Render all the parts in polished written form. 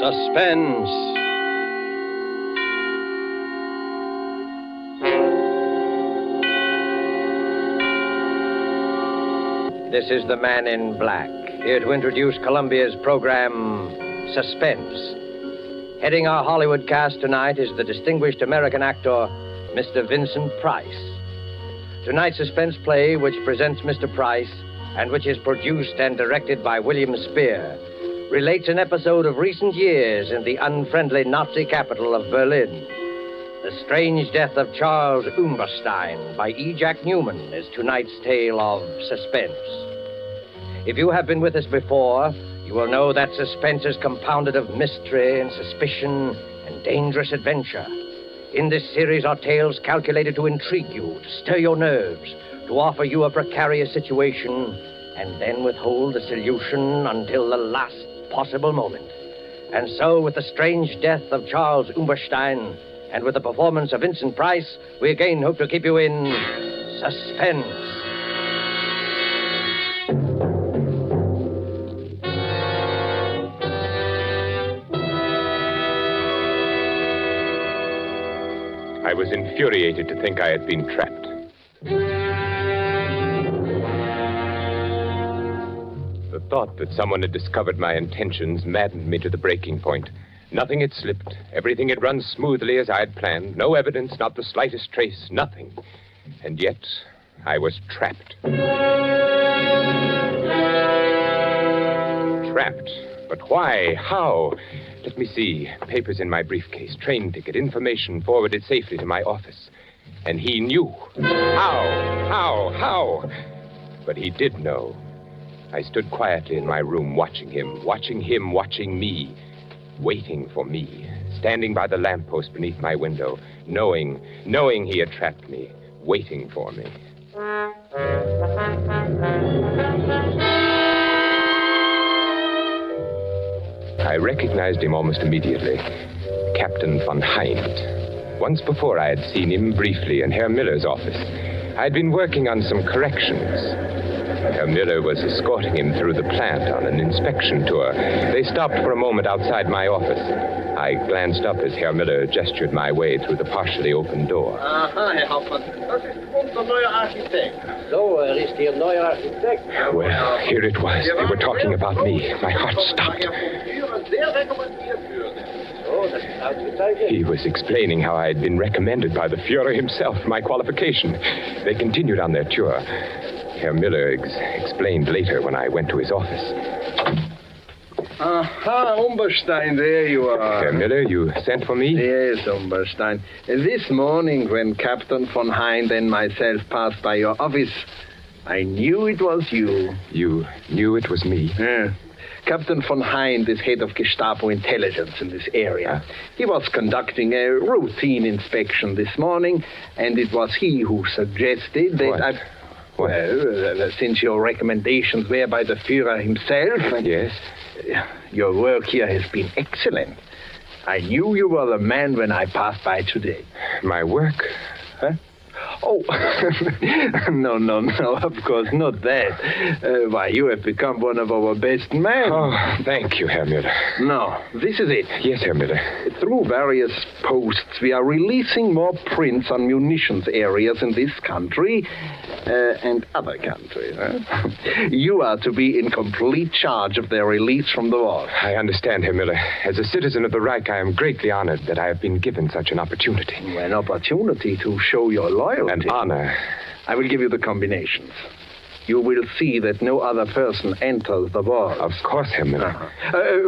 Suspense. This is the Man in Black, here to introduce Columbia's program, Suspense. Heading our Hollywood cast tonight is the distinguished American actor, Mr. Vincent Price. Tonight's suspense play, which presents Mr. Price, and which is produced and directed by William Spear, relates an episode of recent years in the unfriendly Nazi capital of Berlin. The strange death of Charles Umberstein by E. Jack Newman is tonight's tale of suspense. If you have been with us before, you will know that suspense is compounded of mystery and suspicion and dangerous adventure. In this series are tales calculated to intrigue you, to stir your nerves, to offer you a precarious situation, and then withhold the solution until the last possible moment. And so, with the strange death of Charles Umberstein, and with the performance of Vincent Price, we again hope to keep you in suspense. I was infuriated to think I had been trapped. The thought that someone had discovered my intentions maddened me to the breaking point. Nothing had slipped. Everything had run smoothly as I had planned. No evidence, not the slightest trace, nothing. And yet, I was trapped. Trapped? But why? How? Let me see. Papers in my briefcase, train ticket, information forwarded safely to my office. And he knew. How? But he did know. I stood quietly in my room, watching him, watching me, waiting for me, standing by the lamppost beneath my window, knowing he had trapped me, waiting for me. I recognized him almost immediately, Captain von Hind. Once before I had seen him briefly in Herr Miller's office. I had been working on some corrections. Herr Miller was escorting him through the plant on an inspection tour. They stopped for a moment outside my office. I glanced up as Herr Miller gestured my way through the partially open door. Aha, Herr Hauptmann. Das ist unser neuer Architekt. So, ist Ihr neuer Architekt? Well, here it was. They were talking about me. My heart stopped. He was explaining how I had been recommended by the Führer himself, my qualification. They continued on their tour. Herr Miller explained later when I went to his office. Aha, Umberstein, there you are. Herr Miller, you sent for me? Yes, Umberstein. This morning, when Captain von Hind and myself passed by your office, I knew it was you. You knew it was me? Yeah. Captain von Hind is head of Gestapo intelligence in this area. He was conducting a routine inspection this morning, and it was he who suggested that Well, since your recommendations were by the Führer himself... Yes? Your work here has been excellent. I knew you were the man when I passed by today. My work? Huh? Oh, no, of course, not that. Why, you have become one of our best men. Oh, thank you, Herr Miller. No, this is it. Yes, Herr Miller. Through various posts, we are releasing more prints on munitions areas in this country and other countries. Huh? You are to be in complete charge of their release from the war. I understand, Herr Miller. As a citizen of the Reich, I am greatly honored that I have been given such an opportunity. An opportunity to show your loyalty. An honor. I will give you the combinations. You will see that no other person enters the war. Of course, Herr Miller.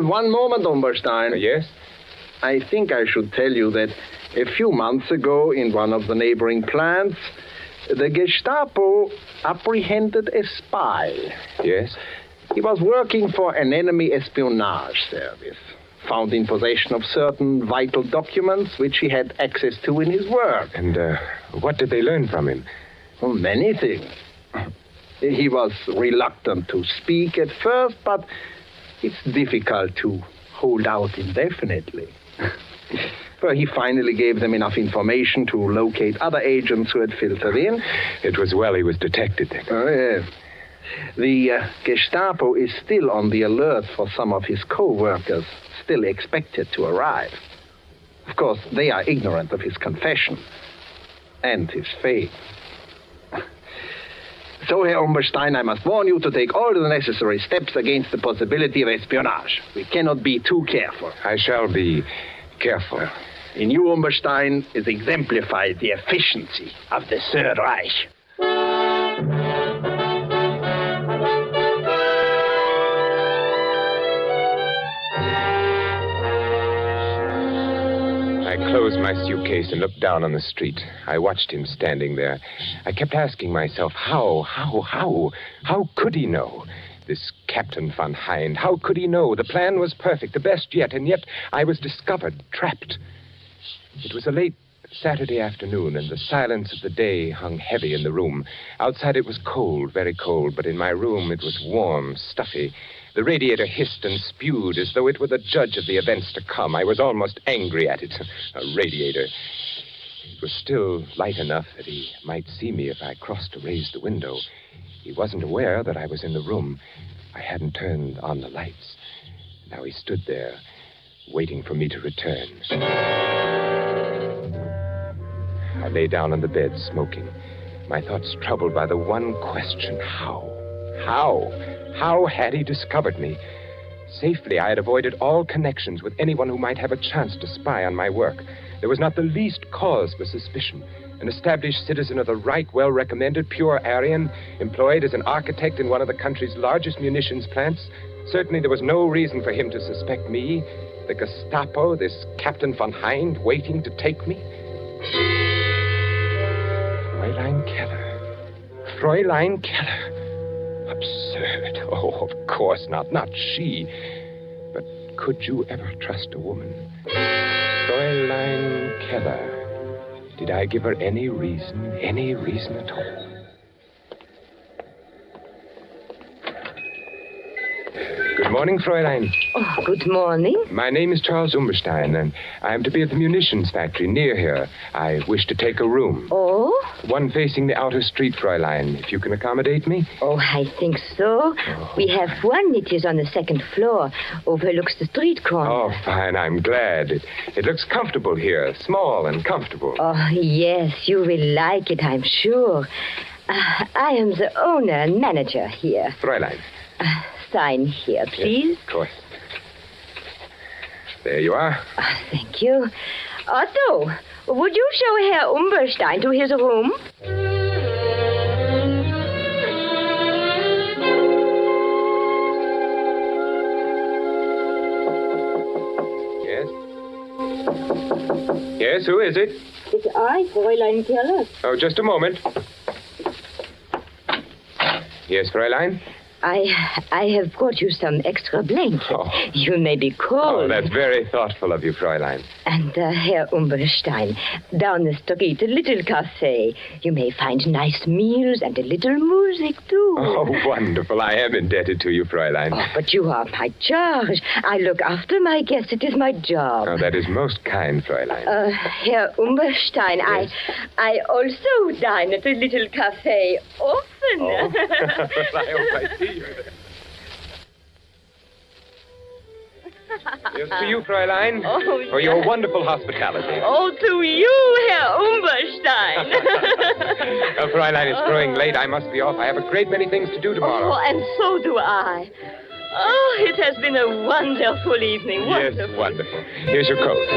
One moment, Umberstein. Yes? I think I should tell you that a few months ago, in one of the neighboring plants, the Gestapo apprehended a spy. Yes? He was working for an enemy espionage service, found in possession of certain vital documents which he had access to in his work. And what did they learn from him? Well, many things. He was reluctant to speak at first, but it's difficult to hold out indefinitely. Well, he finally gave them enough information to locate other agents who had filtered in. It was well he was detected. Oh, yes. The Gestapo is still on the alert for some of his co-workers, still expected to arrive. Of course, they are ignorant of his confession and his fate. So, Herr Umberstein, I must warn you to take all the necessary steps against the possibility of espionage. We cannot be too careful. I shall be careful. In you, Umberstein, is exemplified the efficiency of the Third Reich. I closed my suitcase and looked down on the street. I watched him standing there. I kept asking myself, how could he know? This Captain von Hind, how could he know? The plan was perfect, the best yet, and yet I was discovered, trapped. It was a late Saturday afternoon, and the silence of the day hung heavy in the room. Outside it was cold, very cold, but in my room it was warm, stuffy. The radiator hissed and spewed as though it were the judge of the events to come. I was almost angry at it. A radiator. It was still light enough that he might see me if I crossed to raise the window. He wasn't aware that I was in the room. I hadn't turned on the lights. Now he stood there, waiting for me to return. I lay down on the bed, smoking, my thoughts troubled by the one question, how? How had he discovered me? Safely, I had avoided all connections with anyone who might have a chance to spy on my work. There was not the least cause for suspicion. An established citizen of the Reich, well-recommended, pure Aryan, employed as an architect in one of the country's largest munitions plants. Certainly there was no reason for him to suspect me. The Gestapo, this Captain von Hind, waiting to take me. Fräulein Keller. Absurd. Oh, of course not. Not she. But could you ever trust a woman? Fräulein Keller. Did I give her any reason at all? Good morning, Fräulein. Oh, good morning. My name is Charles Umberstein, and I am to be at the munitions factory near here. I wish to take a room. Oh? One facing the outer street, Fräulein, if you can accommodate me. Oh, I think so. Oh. We have one. It is on the second floor. Overlooks the street corner. Oh, fine. I'm glad. It looks comfortable here. Small and comfortable. Oh, yes. You will like it, I'm sure. I am the owner and manager here. Fräulein. Sign here, please. Yes, of course. There you are. Thank you. Otto, would you show Herr Umberstein to his room? Yes? Yes, who is it? It's I, Fräulein Keller. Oh, just a moment. Yes, Fräulein? I have brought you some extra blankets. Oh. You may be cold. Oh, that's very thoughtful of you, Fräulein. And Herr Umberstein, down the street, a little cafe. You may find nice meals and a little music, too. Oh, wonderful. I am indebted to you, Fräulein. Oh, but you are my charge. I look after my guests. It is my job. Oh, that is most kind, Fräulein. Herr Umberstein, yes. I also dine at a little cafe often. Oh. I hope I see you there. Here's to you, Fräulein, for your wonderful hospitality. Oh, to you, Herr Umberstein. Fräulein, it's growing late. I must be off. I have a great many things to do tomorrow. Oh, and so do I. Oh, it has been a wonderful evening. Wonderful. Yes, wonderful. Here's your coat.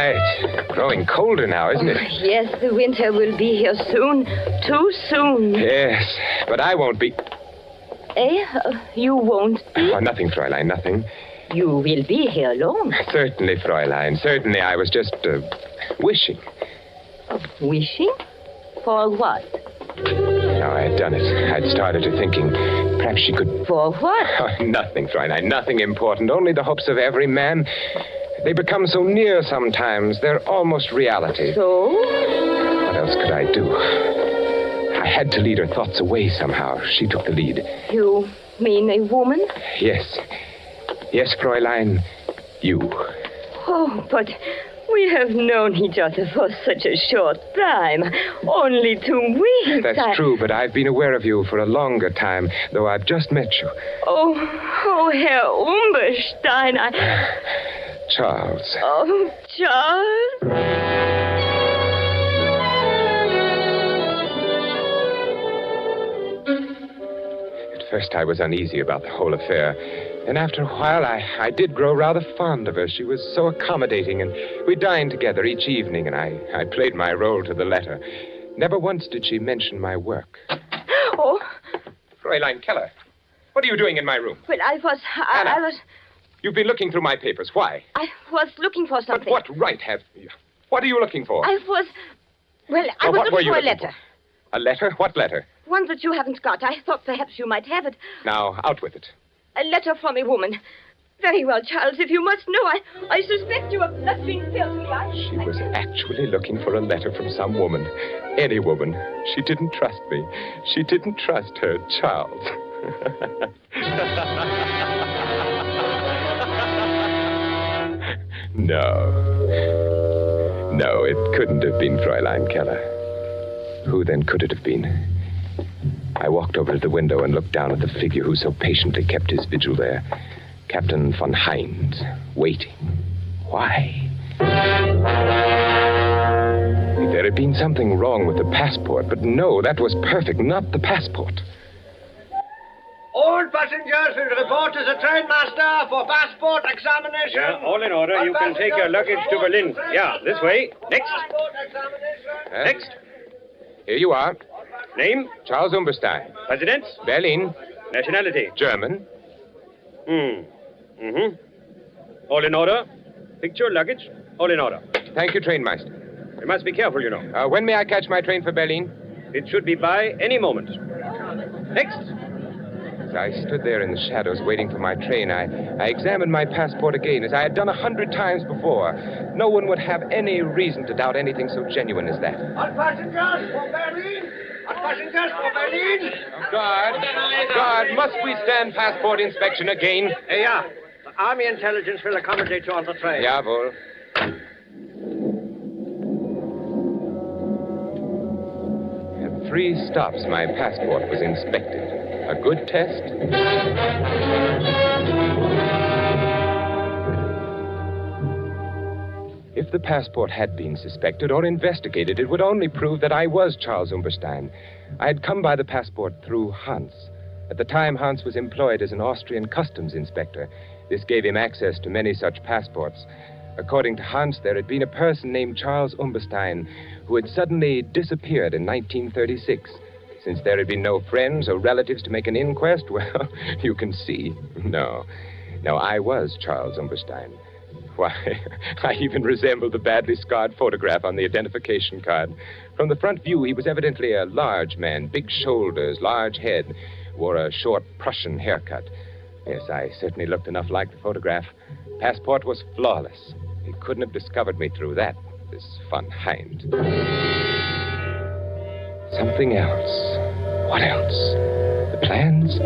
It's growing colder now, isn't it? Yes, the winter will be here soon. Too soon. Yes, but I won't be. Eh? You won't be? Oh, nothing, Fräulein, nothing. You will be here long. Certainly, Fräulein. Certainly, I was just wishing. Wishing? For what? No, I had done it. I'd started to thinking perhaps she could... For what? Oh, nothing, Fräulein. Nothing important. Only the hopes of every man. They become so near sometimes. They're almost reality. So? What else could I do? I had to lead her thoughts away somehow. She took the lead. You mean a woman? Yes. Yes, Fräulein. You. Oh, but We have known each other for such a short time. Only 2 weeks. That's true, but I've been aware of you for a longer time, though I've just met you. Oh, Herr Umberstein, Charles. Oh, Charles? At first I was uneasy about the whole affair. And after a while, I did grow rather fond of her. She was so accommodating, and we dined together each evening, and I played my role to the letter. Never once did she mention my work. Oh. Fräulein Keller, what are you doing in my room? Well, I was... You've been looking through my papers. Why? I was looking for something. But what right have you? What are you looking for? I was looking for a letter. A letter? What letter? One that you haven't got. I thought perhaps you might have it. Now, out with it. A letter from a woman. Very well, Charles, if you must know, I suspect you of not being filthy. She was actually looking for a letter from some woman. Any woman. She didn't trust me. She didn't trust her Charles. No, it couldn't have been Fräulein Keller. Who then could it have been? I walked over to the window and looked down at the figure who so patiently kept his vigil there. Captain von Hind, waiting. Why? There had been something wrong with the passport, but no, that was perfect, not the passport. All passengers will report to the trainmaster for passport examination. Yeah, all in order. You can take your luggage to Berlin. Yeah, this way. Next. Next. Here you are. Name? Charles Umberstein. Residence? Berlin. Nationality? German. All in order. Picture, luggage, all in order. Thank you, trainmaster. You must be careful, you know. When may I catch my train for Berlin? It should be by any moment. Next. As I stood there in the shadows waiting for my train, I examined my passport again, as I had done 100 times before. No one would have any reason to doubt anything so genuine as that. All passengers for Berlin! All passengers for Berlin! Guard, must we stand passport inspection again? Yeah. The Army intelligence will accommodate you on the train. Jawohl. At 3 stops, my passport was inspected. A good test? If the passport had been suspected or investigated, it would only prove that I was Charles Umberstein. I had come by the passport through Hans. At the time, Hans was employed as an Austrian customs inspector. This gave him access to many such passports. According to Hans, there had been a person named Charles Umberstein who had suddenly disappeared in 1936. Since there had been no friends or relatives to make an inquest, well, you can see. No, I was Charles Umberstein. Why, I even resembled the badly scarred photograph on the identification card. From the front view, he was evidently a large man, big shoulders, large head, wore a short Prussian haircut. Yes, I certainly looked enough like the photograph. Passport was flawless. He couldn't have discovered me through that, this von Hind. Something else. What else? The plans?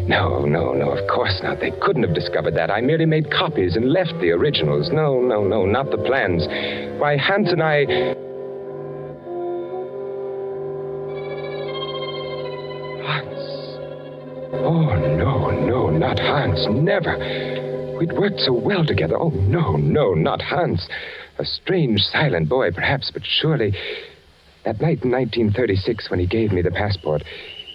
No, of course not. They couldn't have discovered that. I merely made copies and left the originals. No, not the plans. Why, Hans and I... Hans. Oh, no, not Hans. Never. We'd worked so well together. Oh, no, not Hans. A strange, silent boy, perhaps, but surely... That night in 1936, when he gave me the passport,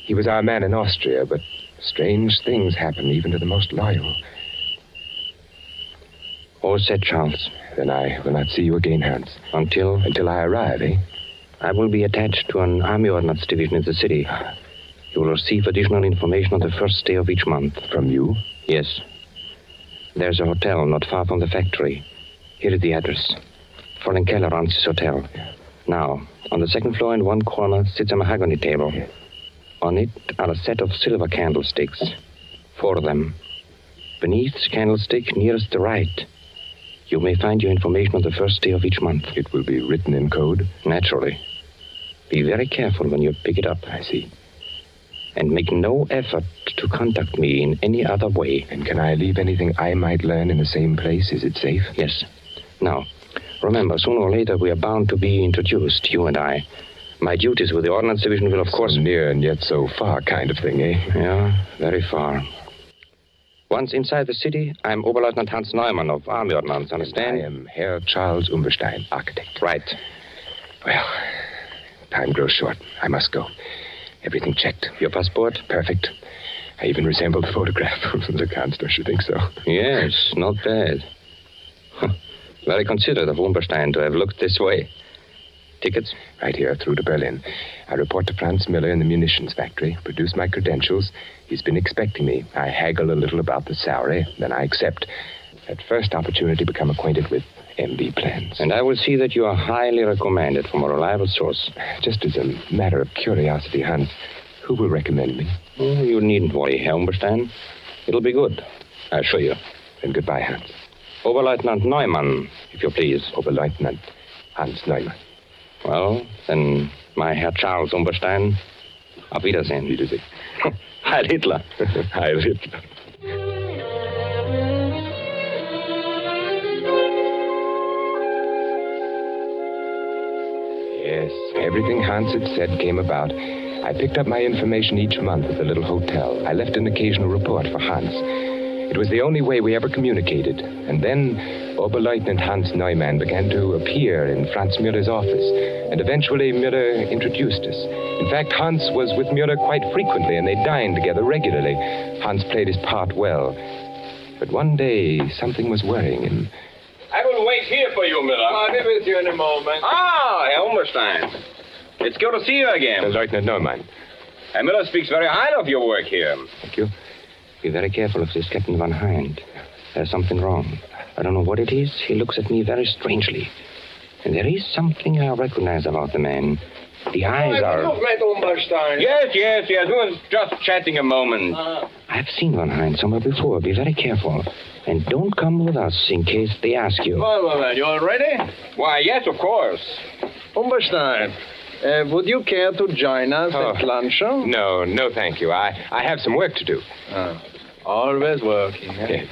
he was our man in Austria, but strange things happen even to the most loyal. All set, Charles. Then I will not see you again, Hans. Until I arrive, eh? I will be attached to an Army Ordnance division in the city. You will receive additional information on the first day of each month. From you? Yes. There's a hotel not far from the factory. Here is the address. Fräulein Keller runs this hotel. Yeah. Now, on the second floor in one corner sits a mahogany table. Yeah. On it are a set of silver candlesticks. 4 of them. Beneath the candlestick nearest the right, you may find your information on the first day of each month. It will be written in code? Naturally. Be very careful when you pick it up. I see. And make no effort to contact me in any other way. And can I leave anything I might learn in the same place? Is it safe? Yes. Now, Remember, sooner or later we are bound to be introduced, you and I. My duties with the Ordnance Division will, of course... So near and yet so far kind of thing, eh? Yeah, very far. Once inside the city, I'm Oberleutnant Hans Neumann of Army Ordnance, understand? I am Herr Charles Umberstein, architect. Right. Well, time grows short. I must go. Everything checked. Your passport? Perfect. I even resemble the photograph. The Kanzler, don't you think so? Yes, not bad. Very considerate of Umberstein to have looked this way. Tickets? Right here, through to Berlin. I report to Franz Miller in the munitions factory, produce my credentials. He's been expecting me. I haggle a little about the salary, then I accept. At first opportunity, become acquainted with MB plans. And I will see that you are highly recommended from a reliable source. Just as a matter of curiosity, Hans, who will recommend me? Oh, you needn't worry, Herr Umberstein. It'll be good, I assure you. Then goodbye, Hans. Oberleutnant Neumann, if you please. Oberleutnant Hans Neumann. Well, then, my Herr Charles Umberstein, auf Wiedersehen. Wiedersehen. Heil Hitler. Heil Hitler. Yes, everything Hans had said came about. I picked up my information each month at the little hotel. I left an occasional report for Hans. It was the only way we ever communicated. And then Oberleutnant Hans Neumann began to appear in Franz Müller's office. And eventually Müller introduced us. In fact, Hans was with Müller quite frequently, and they dined together regularly. Hans played his part well. But one day, something was worrying him. I will wait here for you, Miller. I'll be with you in a moment. Ah, Herr Umberstein. It's good to see you again. Lieutenant Neumann. Herr Miller speaks very highly of your work here. Thank you. Be very careful of this Captain Van Hind. There's something wrong. I don't know what it is. He looks at me very strangely. And there is something I recognize about the man. The eyes are... Look, met Umberstein. Yes. We were just chatting a moment. I've seen Van Hind somewhere before. Be very careful. And don't come with us in case they ask you. Well, you all ready? Why, yes, of course. Umberstein, would you care to join us at luncheon? No, thank you. I have some work to do. Always working. Eh?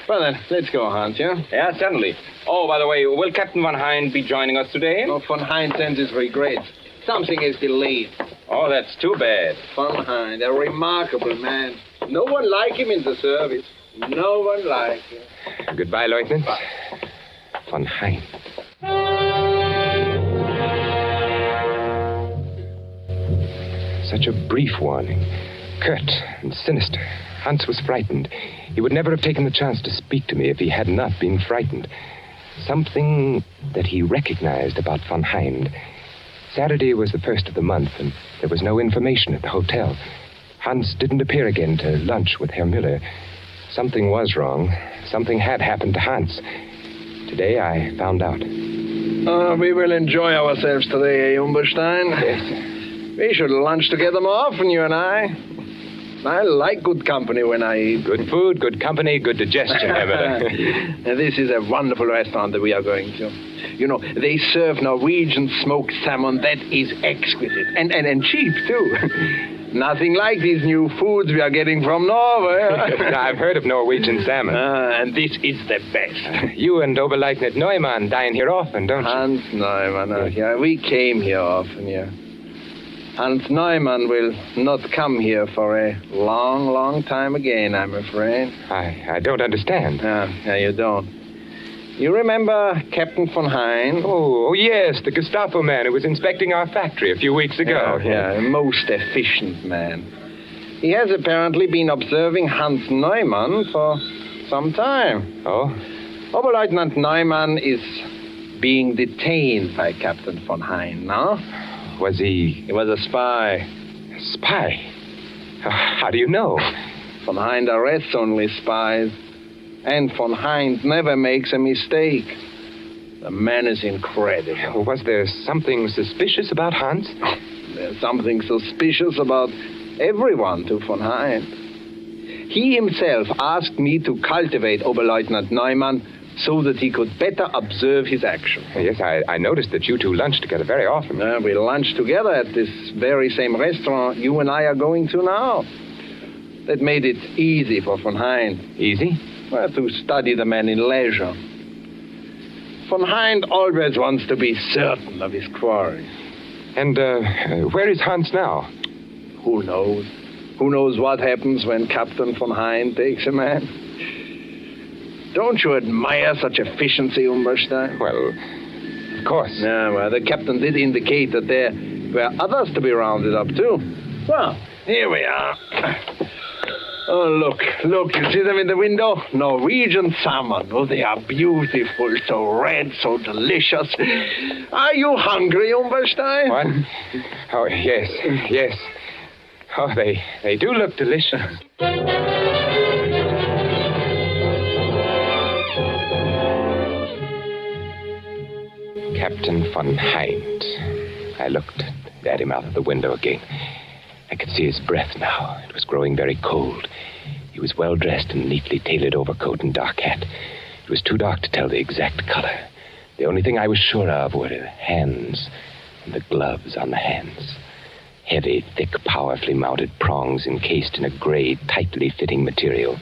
Well, then, let's go, Hans, yeah? Yeah, certainly. Oh, by the way, will Captain Van Hind be joining us today? No, Von Hind sends his regrets. Something is delayed. Oh, that's too bad. Von Hind, a remarkable man. No one like him in the service. No one like him. Goodbye, Lieutenant. Von Hind. Such a brief warning. Curt and sinister. Hans was frightened. He would never have taken the chance to speak to me if he had not been frightened. Something that he recognized about Von Hind. Saturday was the first of the month, and there was no information at the hotel. Hans didn't appear again to lunch with Herr Müller. Something was wrong. Something had happened to Hans. Today I found out. We will enjoy ourselves today, Umberstein. Yes. We should lunch together more often, you and I. I like good company when I eat. Good food, good company, good digestion, Herr Müller. This is a wonderful restaurant that we are going to. You know, they serve Norwegian smoked salmon that is exquisite. And cheap, too. Nothing like these new foods we are getting from Norway. I've heard of Norwegian salmon. And this is the best. You and Oberleutnant Neumann dine here often, don't you? Hans Neumann, yeah. We came here often, yeah. Hans Neumann will not come here for a long, long time again, I'm afraid. I don't understand. Yeah, you don't. You remember Captain Von Hind? Oh, yes, the Gestapo man who was inspecting our factory a few weeks ago. Yeah, a most efficient man. He has apparently been observing Hans Neumann for some time. Oh? Oberleutnant Neumann is being detained by Captain Von Hind now. Was he... He was a spy. A spy? How do you know? Von Hind arrests only spies. And Von Hind never makes a mistake. The man is incredible. Was there something suspicious about Hans? There's something suspicious about everyone to Von Hind. He himself asked me to cultivate Oberleutnant Neumann so that he could better observe his action. Yes, I noticed that you two lunch together very often. We lunch together at this very same restaurant you and I are going to now. That made it easy for Von Hind. Easy? Well, to study the man in leisure. von Hind always wants to be certain of his quarry. And where is Hans now? Who knows? Who knows what happens when Captain von Hind takes a man? Don't you admire such efficiency, Umberstein? Well, of course. Yeah, well, the captain did indicate that there were others to be rounded up, too. Well, here we are. Oh, look, you see them in the window? Norwegian salmon. Oh, they are beautiful, so red, so delicious. Are you hungry, Umberstein? What? Oh, yes. Oh, they do look delicious. Captain von Hind. I looked at him out of the window again. I could see his breath now. It was growing very cold. He was well dressed in neatly tailored overcoat and dark hat. It was too dark to tell the exact color. The only thing I was sure of were the hands and the gloves on the hands. Heavy, thick, powerfully mounted prongs encased in a gray, tightly fitting material.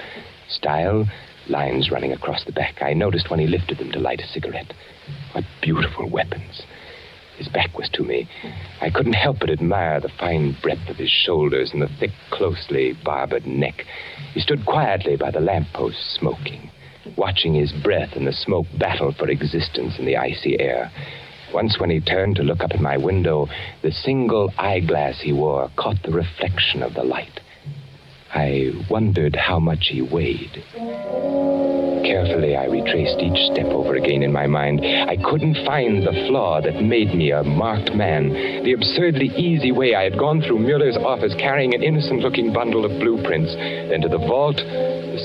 Style, lines running across the back. I noticed when he lifted them to light a cigarette. What beautiful weapons. His back was to me. I couldn't help but admire the fine breadth of his shoulders and the thick, closely barbered neck. He stood quietly by the lamppost, smoking, watching his breath and the smoke battle for existence in the icy air. Once when he turned to look up at my window, the single eyeglass he wore caught the reflection of the light. I wondered how much he weighed. Carefully, I retraced each step over again in my mind. I couldn't find the flaw that made me a marked man. The absurdly easy way I had gone through Mueller's office carrying an innocent-looking bundle of blueprints, then to the vault, the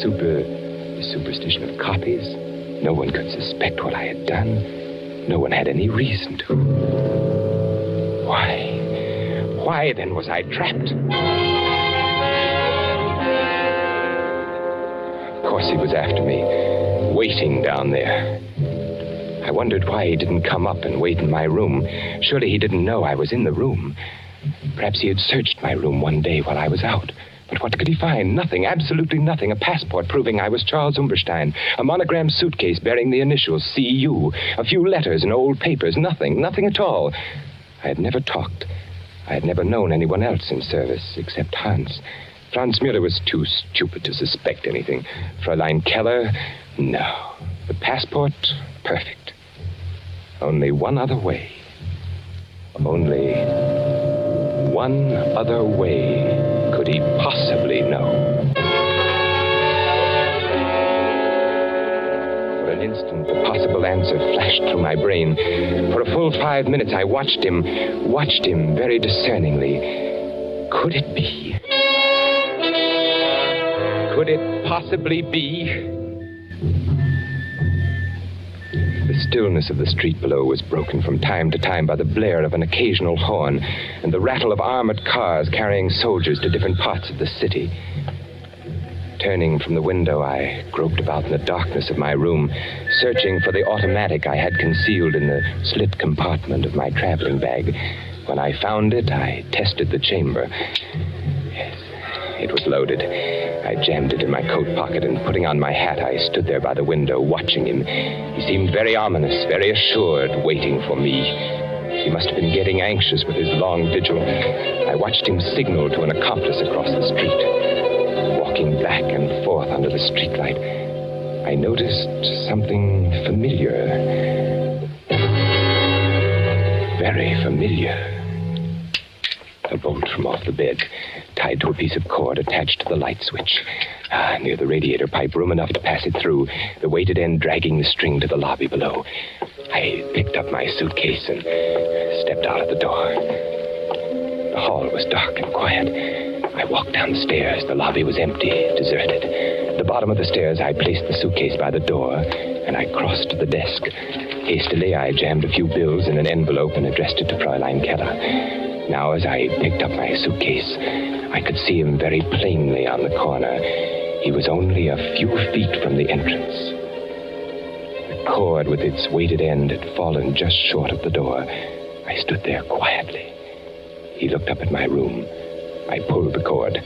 superstition of copies. No one could suspect what I had done. No one had any reason to. Why then was I trapped? Of course he was after me, waiting down there. I wondered why he didn't come up and wait in my room. Surely he didn't know I was in the room. Perhaps he had searched my room one day while I was out. But what could he find? Nothing, absolutely nothing. A passport proving I was Charles Umberstein. A monogrammed suitcase bearing the initials C.U. A few letters and old papers. Nothing at all. I had never talked. I had never known anyone else in service except Hans. Franz Mueller was too stupid to suspect anything. Fräulein Keller, no. The passport, perfect. Only one other way. Only one other way could he possibly know. For an instant, the possible answer flashed through my brain. For a full 5 minutes, I watched him very discerningly. Could it be? Could it possibly be? The stillness of the street below was broken from time to time by the blare of an occasional horn and the rattle of armored cars carrying soldiers to different parts of the city. Turning from the window, I groped about in the darkness of my room, searching for the automatic I had concealed in the slit compartment of my traveling bag. When I found it, I tested the chamber. Yes, it was loaded. I jammed it in my coat pocket, and putting on my hat, I stood there by the window, watching him. He seemed very ominous, very assured, waiting for me. He must have been getting anxious with his long vigil. I watched him signal to an accomplice across the street. Walking back and forth under the streetlight, I noticed something familiar. Very familiar. A bolt from off the bed, tied to a piece of cord attached to the light switch. Near the radiator pipe, room enough to pass it through, the weighted end dragging the string to the lobby below. I picked up my suitcase and stepped out of the door. The hall was dark and quiet. I walked down the stairs. The lobby was empty, deserted. At the bottom of the stairs, I placed the suitcase by the door, and I crossed to the desk. Hastily, I jammed a few bills in an envelope and addressed it to Fräulein Keller. Now, as I picked up my suitcase, I could see him very plainly on the corner. He was only a few feet from the entrance. The cord with its weighted end had fallen just short of the door. I stood there quietly. He looked up at my room. I pulled the cord.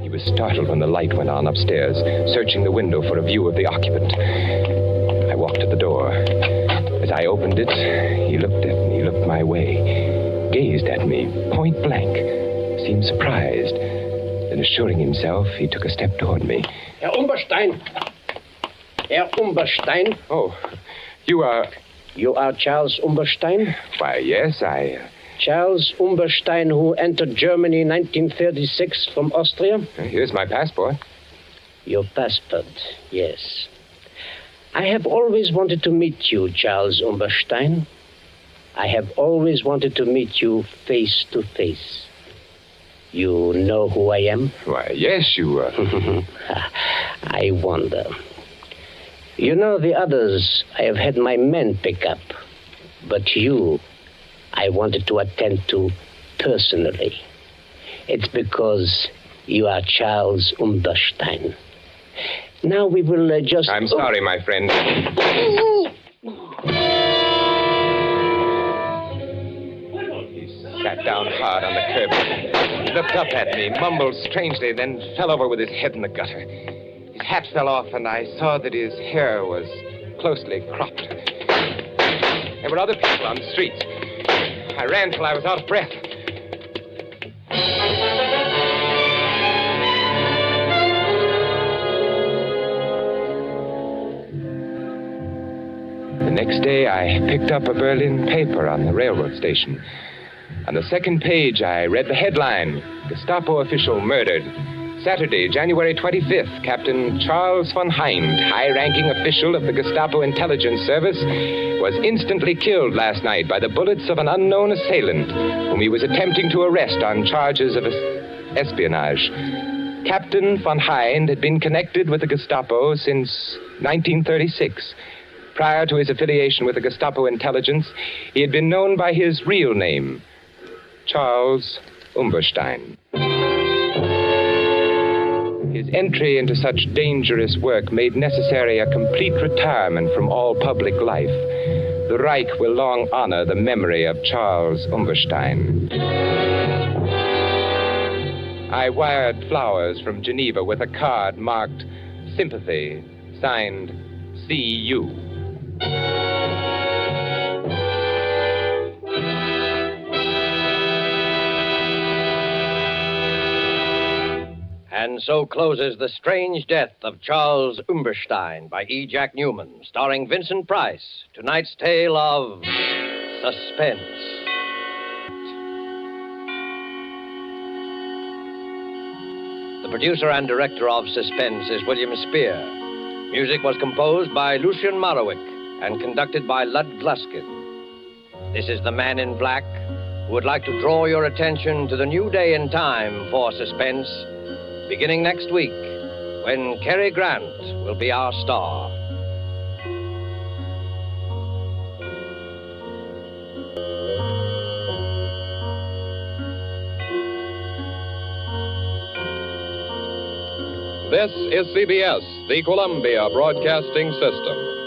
He was startled when the light went on upstairs, searching the window for a view of the occupant. I walked to the door. As I opened it, he looked at me, looked my way, gazed at me, point blank, seemed surprised. Then, assuring himself, he took a step toward me. Herr Umberstein. Herr Umberstein. Oh, you are... You are Charles Umberstein? Why, yes, Charles Umberstein, who entered Germany in 1936 from Austria? Here's my passport. Your passport, yes. I have always wanted to meet you, Charles Umberstein. I have always wanted to meet you face to face. You know who I am? Why, yes, you are. I wonder. You know, the others I have had my men pick up. But you, I wanted to attend to personally. It's because you are Charles Umberstein. Now we will just... I'm sorry, my friend. He sat down hard on the curb. He looked up at me, mumbled strangely, then fell over with his head in the gutter. His hat fell off, and I saw that his hair was closely cropped. There were other people on the streets. I ran till I was out of breath. The next day, I picked up a Berlin paper on the railroad station. On the second page, I read the headline, Gestapo official murdered. Saturday, January 25th, Captain Charles von Hind, high-ranking official of the Gestapo intelligence service, was instantly killed last night by the bullets of an unknown assailant whom he was attempting to arrest on charges of espionage. Captain von Hind had been connected with the Gestapo since 1936. Prior to his affiliation with the Gestapo intelligence, he had been known by his real name, Charles Umberstein. His entry into such dangerous work made necessary a complete retirement from all public life. The Reich will long honor the memory of Charles Umberstein. I wired flowers from Geneva with a card marked Sympathy, signed C.U. And so closes The Strange Death of Charles Umberstein by E. Jack Newman, starring Vincent Price. Tonight's tale of suspense. The producer and director of Suspense is William Spear. Music was composed by Lucien Morawick and conducted by Lud Gluskin. This is the Man in Black, who would like to draw your attention to the new day and time for Suspense, beginning next week, when Cary Grant will be our star. This is CBS, the Columbia Broadcasting System.